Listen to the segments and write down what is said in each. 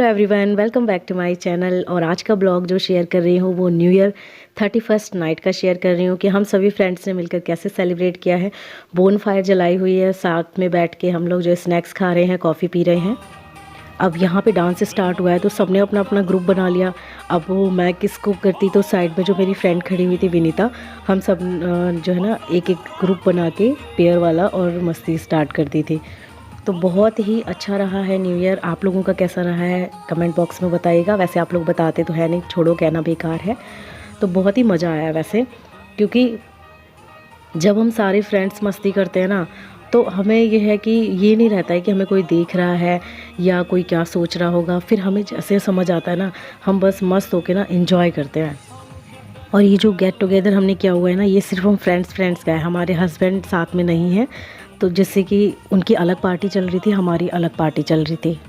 Everyone, welcome back to my channel. और आज का ब्लॉग जो शेयर कर रही हूँ वो न्यू ईयर 31st नाइट का शेयर कर रही हूँ कि हम सभी फ्रेंड्स ने मिलकर कैसे सेलिब्रेट किया है। बोन फायर जलाई हुई है, साथ में बैठ के हम लोग जो स्नैक्स खा रहे हैं, कॉफ़ी पी रहे हैं। अब यहाँ पे डांस स्टार्ट हुआ है तो सबने अपना अपना ग्रुप बना लिया। अब वो मैं किसको करती तो साइड में जो मेरी फ्रेंड खड़ी हुई थी विनीता, हम सब जो है ना एक एक ग्रुप बना के पेयर वाला और मस्ती स्टार्ट करती थी। तो बहुत ही अच्छा रहा है न्यू ईयर। आप लोगों का कैसा रहा है कमेंट बॉक्स में बताइएगा। वैसे आप लोग बताते तो है नहीं, छोड़ो कहना बेकार है। तो बहुत ही मज़ा आया वैसे, क्योंकि जब हम सारे फ्रेंड्स मस्ती करते हैं ना तो हमें ये है कि ये नहीं रहता है कि हमें कोई देख रहा है या कोई क्या सोच रहा होगा। फिर हमें जैसे समझ आता है ना, हम बस मस्त होके ना एंजॉय करते हैं। और ये जो गेट टुगेदर हमने किया हुआ है ना, ये सिर्फ हम फ्रेंड्स का है, हमारे हस्बैंड साथ में नहीं है। तो जैसे कि उनकी अलग पार्टी चल रही थी, हमारी अलग पार्टी चल रही थी।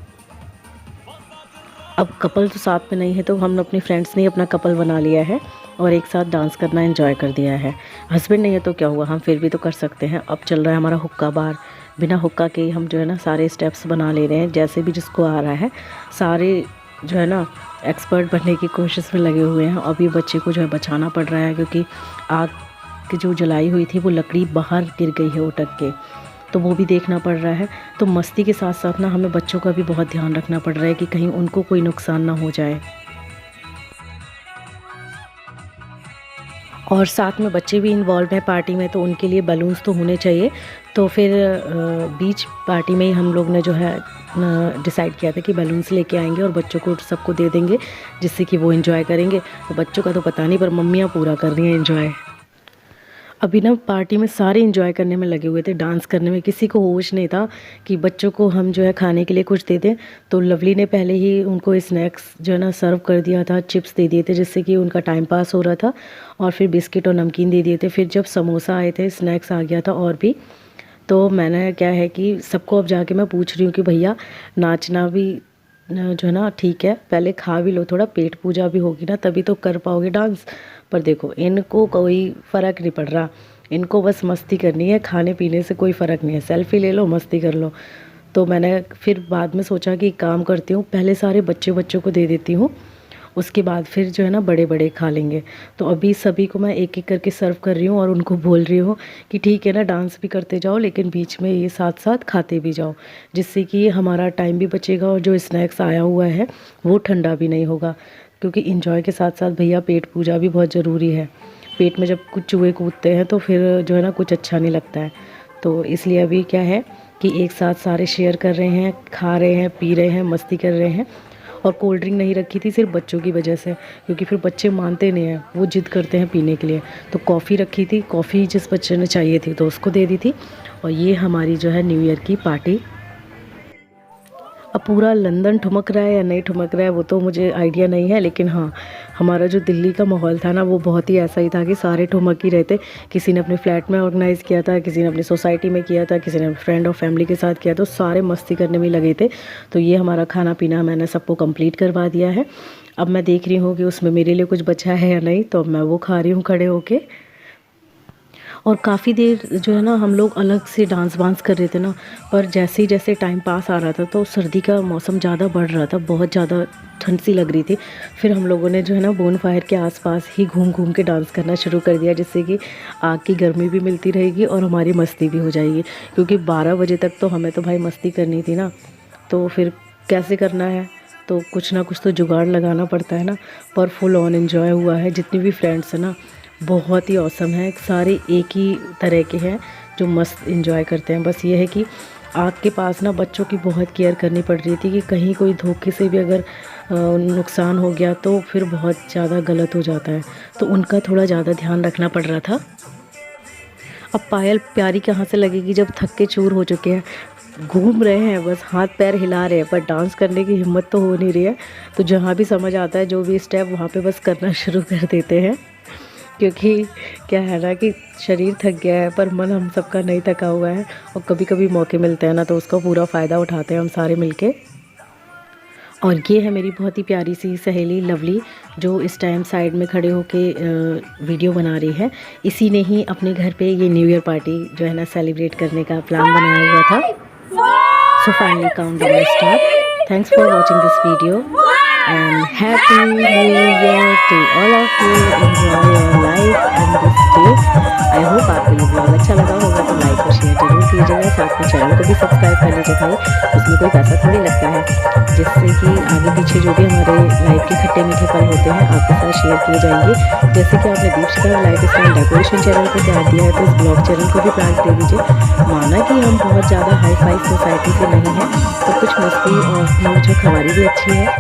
अब कपल तो साथ में नहीं है तो हम अपनी फ्रेंड्स ने अपना कपल बना लिया है और एक साथ डांस करना एंजॉय कर दिया है। हस्बैंड नहीं है तो क्या हुआ, हम फिर भी तो कर सकते हैं। अब चल रहा है हमारा हुक्का बार, बिना हुक्का के हम जो है ना सारे स्टेप्स बना ले रहे हैं जैसे भी जिसको आ रहा है। सारे जो है ना एक्सपर्ट बनने की कोशिश में लगे हुए हैं। अभी बच्चे को जो है बचाना पड़ रहा है क्योंकि आग की जो जलाई हुई थी वो लकड़ी बाहर गिर गई है उटक के, तो वो भी देखना पड़ रहा है। तो मस्ती के साथ साथ ना हमें बच्चों का भी बहुत ध्यान रखना पड़ रहा है कि कहीं उनको कोई नुकसान ना हो जाए। और साथ में बच्चे भी इन्वॉल्व हैं पार्टी में, तो उनके लिए बलून्स तो होने चाहिए। तो फिर बीच पार्टी में ही हम लोग ने जो है डिसाइड किया था कि बलून्स लेके आएंगे और बच्चों को सबको दे देंगे जिससे कि वो एंजॉय करेंगे। तो बच्चों का तो पता नहीं, पर मम्मियाँ पूरा कर रही हैं एंजॉय। अभी ना पार्टी में सारे एंजॉय करने में लगे हुए थे, डांस करने में। किसी को होश नहीं था कि बच्चों को हम जो है खाने के लिए कुछ दे दें। तो लवली ने पहले ही उनको स्नैक्स जो है ना सर्व कर दिया था, चिप्स दे दिए थे जिससे कि उनका टाइम पास हो रहा था। और फिर बिस्किट और नमकीन दे दिए थे। फिर जब समोसा आए थे, स्नैक्स आ गया था और भी। तो मैंने क्या है कि सबको अब जाके मैं पूछ रही हूँ कि भैया नाचना भी जो है ना ठीक है, पहले खा भी लो, थोड़ा पेट पूजा भी होगी ना तभी तो कर पाओगे डांस। पर देखो इनको कोई फ़र्क नहीं पड़ रहा, इनको बस मस्ती करनी है, खाने पीने से कोई फ़र्क नहीं है। सेल्फी ले लो, मस्ती कर लो। तो मैंने फिर बाद में सोचा कि एक काम करती हूँ, पहले सारे बच्चों को दे देती हूँ, उसके बाद फिर जो है ना बड़े बड़े खा लेंगे। तो अभी सभी को मैं एक एक करके सर्व कर रही हूँ और उनको बोल रही हूँ कि ठीक है ना, डांस भी करते जाओ लेकिन बीच में ये साथ साथ खाते भी जाओ, जिससे कि हमारा टाइम भी बचेगा और जो स्नैक्स आया हुआ है वो ठंडा भी नहीं होगा। क्योंकि इंजॉय के साथ साथ भैया पेट पूजा भी बहुत ज़रूरी है। पेट में जब कुछ चूहे कूदते हैं तो फिर जो है ना कुछ अच्छा नहीं लगता है। तो इसलिए अभी क्या है कि एक साथ सारे शेयर कर रहे हैं, खा रहे हैं, पी रहे हैं, मस्ती कर रहे हैं। और कोल्ड ड्रिंक नहीं रखी थी सिर्फ बच्चों की वजह से, क्योंकि फिर बच्चे मानते नहीं हैं, वो जिद करते हैं पीने के लिए। तो कॉफ़ी रखी थी, कॉफ़ी जिस बच्चे ने चाहिए थी तो उसको दे दी थी। और ये हमारी जो है न्यू ईयर की पार्टी। अब पूरा लंदन ठुमक रहा है या नहीं ठुमक रहा है वो तो मुझे आइडिया नहीं है, लेकिन हाँ हमारा जो दिल्ली का माहौल था ना वो बहुत ही ऐसा ही था कि सारे ठुमक ही रहते। किसी ने अपने फ्लैट में ऑर्गेनाइज़ किया था, किसी ने अपनी सोसाइटी में किया था, किसी ने फ्रेंड और फैमिली के साथ किया, तो सारे मस्ती करने में लगे थे। तो ये हमारा खाना पीना मैंने सबको कंप्लीट करवा दिया है। अब मैं देख रही हूँ कि उसमें मेरे लिए कुछ बचा है या नहीं, तो अब मैं वो खा रही हूँ खड़े होके। और काफ़ी देर जो है ना हम लोग अलग से डांस वांस कर रहे थे ना, पर जैसे ही जैसे टाइम पास आ रहा था तो सर्दी का मौसम ज़्यादा बढ़ रहा था, बहुत ज़्यादा ठंड सी लग रही थी। फिर हम लोगों ने जो है ना बोन फायर के आसपास ही घूम घूम के डांस करना शुरू कर दिया, जिससे कि आग की गर्मी भी मिलती रहेगी और हमारी मस्ती भी हो जाएगी। क्योंकि 12 बजे तक तो हमें तो भाई मस्ती करनी थी ना, तो फिर कैसे करना है, तो कुछ ना कुछ तो जुगाड़ लगाना पड़ता है ना। पर फुल ऑन एंजॉय हुआ है। जितनी भी फ्रेंड्स हैं ना बहुत ही औसम है, सारे एक ही तरह के हैं जो मस्त एंजॉय करते हैं। बस ये है कि आग के पास ना बच्चों की बहुत केयर करनी पड़ रही थी कि कहीं कोई धोखे से भी अगर नुकसान हो गया तो फिर बहुत ज़्यादा गलत हो जाता है, तो उनका थोड़ा ज़्यादा ध्यान रखना पड़ रहा था। अब पायल प्यारी कहाँ से लगेगी जब थक के चूर हो चुके हैं, घूम रहे हैं, बस हाथ पैर हिला रहे हैं, पर डांस करने की हिम्मत तो हो नहीं रही है। तो जहाँ भी समझ आता है जो भी स्टेप वहाँ पे बस करना शुरू कर देते हैं। क्योंकि क्या है ना कि शरीर थक गया है पर मन हम सबका नहीं थका हुआ है, और कभी कभी मौके मिलते हैं ना तो उसका पूरा फ़ायदा उठाते हैं हम सारे मिलके। और ये है मेरी बहुत ही प्यारी सी सहेली लवली, जो इस टाइम साइड में खड़े होके वीडियो बना रही है। इसी ने ही अपने घर पे ये न्यू ईयर पार्टी जो है ना सेलिब्रेट करने का प्लान बनाया हुआ था। So finally countdown start. Thanks for watching this video and happy new year to all of you. Enjoy your life and this day. I hope आपको ये ब्लॉग अच्छा लगा होगा तो लाइक और शेयर जरूर कीजिएगा। साथ में चैनल को भी सब्सक्राइब कर लीजिए भाई, उसमें कोई पैसा थोड़ी लगता है, जिससे कि आगे पीछे जो भी हमारे लाइफ के खट्टे मीठे पल होते हैं आपके साथ शेयर किए जाएंगे। जैसे कि आपने Deepshikha life style decoration channel को प्यार दिया है तो इस ब्लॉग चैनल को भी प्यार दे दीजिए। माना कि हम बहुत ज़्यादा हाई फाई सोसाइटी से नहीं हैं, तो कुछ मस्ती और नोक झोंक हमारी भी अच्छी है।